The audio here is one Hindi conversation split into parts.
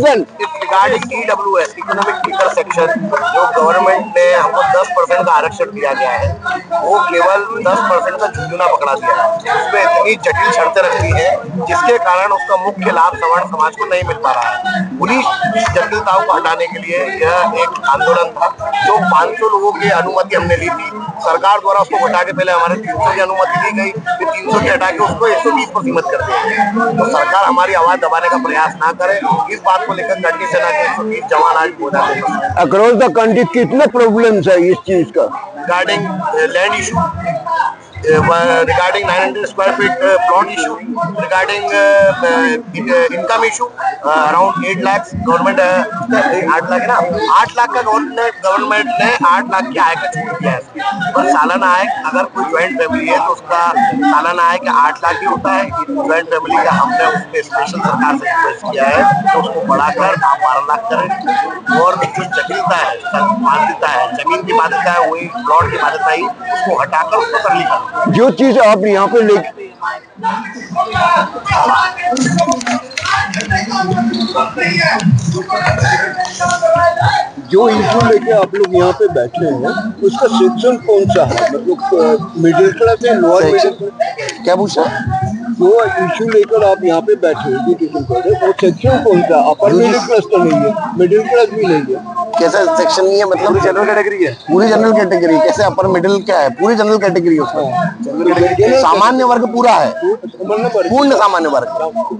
Reason regarding EWS economic weaker section, जो गवर्नमेंट ने हमको 10% का आरक्षण दिया गया है, वो केवल 10% का झुंझुना पकड़ा दिया है। उसमें इतनी जटिल शर्तें रखी है जिसके कारण उसका मुख्य लाभ सवर्ण समाज को नहीं मिल पा रहा है। उन्हीं जटिलताओं को हटाने के लिए यह एक आंदोलन था। जो 500 लोगों की अनुमति हमने ली थी, सरकार द्वारा उसको हटा के पहले हमारे 300 की अनुमति दी गई, फिर 300 की हटा के उसको 120 पर सीमित कर दिया गया। तो सरकार हमारी आवाज दबाने का प्रयास ना करे, इस बात को लेकर कंडी सेना के 120 जवान आज बोला है। अक्रॉस द कंट्री कितने प्रॉब्लम्स है इस चीज का? Regarding land issue, regarding 900 square feet plot issue, regarding income issue, around 8 lakhs government 8 lakh है ना, 8 लाख का गवर्नमेंट ने 8 लाख की आय का छूट दिया है। और सालाना आय अगर कोई ज्वाइंट फैमिली है तो उसका सालाना आय का 8 लाख ही होता है। ज्वाइंट फैमिली का हमने उसमें स्पेशल सरकार से रिक्वेस्ट किया है तो उसको बढ़ाकर 12 लाख करें। और जो जटिलता है, बाध्यता है, जमीन की बाध्यता है, वही प्लॉट की बाध्यता ही, उसको हटाकर उसको सरलीकरण। जो चीज आप यहाँ पे जो इशू लेके आप लोग यहाँ पे बैठे हैं, उसका सेक्शन कौन सा है? मतलब मिडिल क्लास है, लोअर मिडिल क्लास? क्या पूछा? जो इशू लेकर आप यहाँ पे बैठे हैं, वो सेक्शन कौन सा? अपर मिडिल क्लास तो नहीं है, मिडिल क्लास भी नहीं है। कैसा सेक्शन नहीं है? मतलब जनरल कैटेगरी है, पूरी जनरल कैटेगरी। कैसे अपर मिडिल क्या है? पूरी जनरल कैटेगरी है उसमें। सामान्य वर्ग पूरा है, पूर्ण सामान्य वर्ग।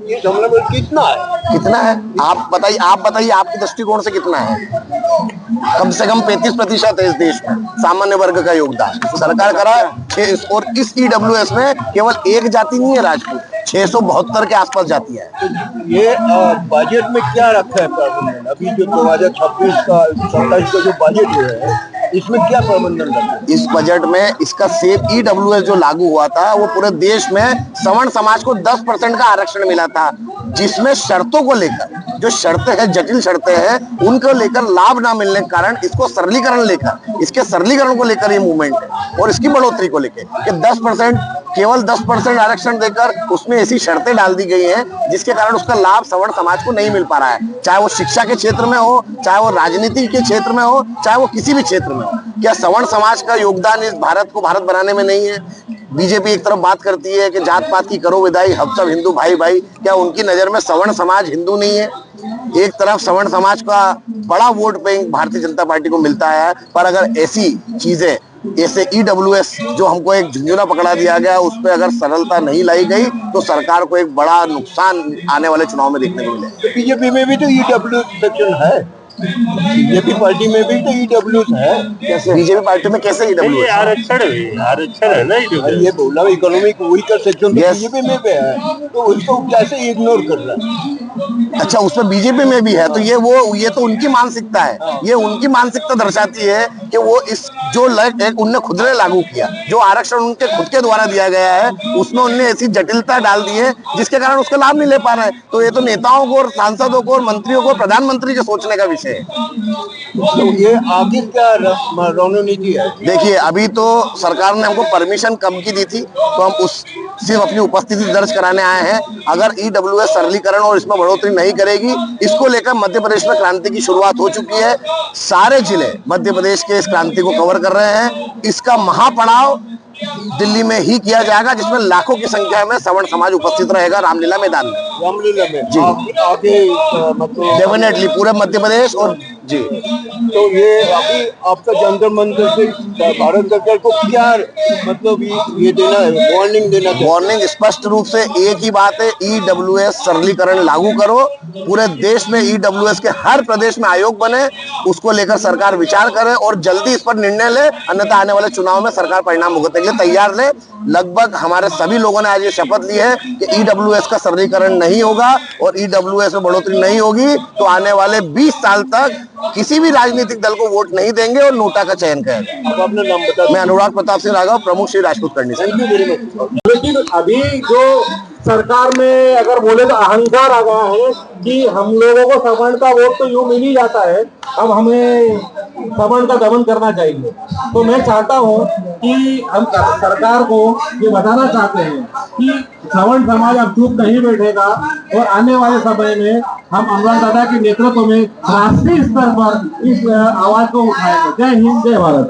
ये सामान्य वर्ग कितना है? कितना है आप बताइए आपके दृष्टिकोण से कितना है? कम से कम 35% है इस देश में सामान्य वर्ग का योगदान। सरकार करा है। और इस EWS में केवल एक जाति नहीं है, राजपूत 672 के आसपास जाति है। ये बजट में क्या रखा है प्रबंधन? अभी जो 2026 का 27 का जो बजट है, इसमें क्या प्रबंधन रखा है? इस बजट में इसका सेम EWS जो लागू हुआ था, वो पूरे देश में सवर्ण समाज को 10% का आरक्षण मिला था, जिसमें शर्तों को लेकर, जो शर्तें हैं, जटिल शर्तें हैं, उनको लेकर लाभ ना मिलने के कारण इसको सरलीकरण लेकर, इसके सरलीकरण को लेकर ये मूवमेंट है। और इसकी बढ़ोतरी को लेकर कि 10%, केवल 10% आरक्षण देकर उसमें ऐसी शर्तें डाल दी गई हैं जिसके कारण उसका लाभ सवर्ण समाज को नहीं मिल पा रहा है। चाहे वो शिक्षा के क्षेत्र में हो, चाहे वो राजनीति के क्षेत्र में हो, चाहे वो किसी भी क्षेत्र में हो। क्या सवर्ण समाज का योगदान इस भारत को भारत बनाने में नहीं है? बीजेपी एक तरफ बात करती है कि जात पात की करो विदाई, हम सब हिंदू भाई भाई। क्या उनकी नजर में सवर्ण समाज हिंदू नहीं है? एक तरफ सवर्ण समाज का बड़ा vote bank Bharatiya Janata party को मिलता है, पर अगर ऐसी चीजें, ऐसे EWS जो हमको एक झुंझुना पकड़ा दिया गया, उस पर अगर सरलता नहीं लाई गई तो सरकार को एक बड़ा नुकसान आने वाले चुनाव में देखने को मिलेगा। बीजेपी में भी तो EWS सेक्शन है, बीजेपी पार्टी में भी तो EWS है। कैसे बीजेपी पार्टी में कैसे EWS? आरक्षण है ना। ये बोला इकोनॉमिक वीकर सेक्शन बीजेपी में भी है, तो उसको कैसे इग्नोर कर रहा है? अच्छा, उसमें बीजेपी में भी है तो ये तो उनकी मानसिकता है। ये उनकी मानसिकता दर्शाती है कि वो इस जो उनने खुद ने लागू किया, जो आरक्षण उनके खुद के द्वारा दिया गया है, उसमें उनने ऐसी जटिलता डाल दी है जिसके कारण उसका लाभ नहीं ले पा रहे हैं। तो ये तो नेताओं को और सांसदों को और मंत्रियों को, प्रधानमंत्री के सोचने का विषय है। तो ये आगे क्या रणनीति है? देखिए, अभी तो सरकार ने हमको परमिशन कम की दी थी, तो हम सिर्फ अपनी उपस्थिति दर्ज कराने आए हैं। अगर EWS सरलीकरण और इसमें बढ़ोतरी नहीं करेगी, इसको लेकर मध्य प्रदेश में क्रांति की शुरुआत हो चुकी है। सारे जिले मध्य प्रदेश के इस क्रांति को कवर कर रहे हैं। इसका महापड़ाव दिल्ली में ही किया जाएगा, जिसमें लाखों की संख्या में सवर्ण समाज उपस्थित रहेगा रामलीला मैदान में। रामलीला में जी, आगे मतलब डेफिनेटली पूरे मध्य प्रदेश। और जी, तो ये अभी आपका जंतर मंतर से भारत सरकार को क्या मतलब ये देना है, वार्निंग देना है? वार्निंग स्पष्ट रूप से एक ही बात है, EWS सरलीकरण लागू करो। पूरे देश में EWS के हर प्रदेश में आयोग बने, उसको लेकर सरकार विचार करे और जल्दी इस पर निर्णय ले, अन्यथा आने वाले चुनाव में सरकार परिणाम भुगतने के लिए तैयार ले। लगभग हमारे सभी लोगों ने आज ये शपथ ली है कि EWS का सरलीकरण नहीं होगा और EWS में बढ़ोतरी नहीं होगी, तो आने वाले 20 साल तक किसी भी राजनीतिक दल को वोट नहीं देंगे और नोटा का चयन करेंगे। अब अपना नाम बता। मैं अनुराग प्रताप सिंह राघव, प्रमुख श्री राजपूत करनी। Thank you very much. लेकिन अभी जो सरकार में अगर बोले तो अहंकार आ गया है कि हम लोगों को सवर्ण का वोट तो यूं मिल ही जाता है, अब हमें सवर्ण का दमन करना चाहिए। तो मैं चाहता हूं कि हम सरकार को ये बताना चाहते हैं कि सवर्ण समाज अब चुप नहीं बैठेगा और आने वाले समय में हम अमर दादा के नेतृत्व में राष्ट्रीय स्तर पर इस आवाज को उठाएंगे। जय हिंद, जय भारत।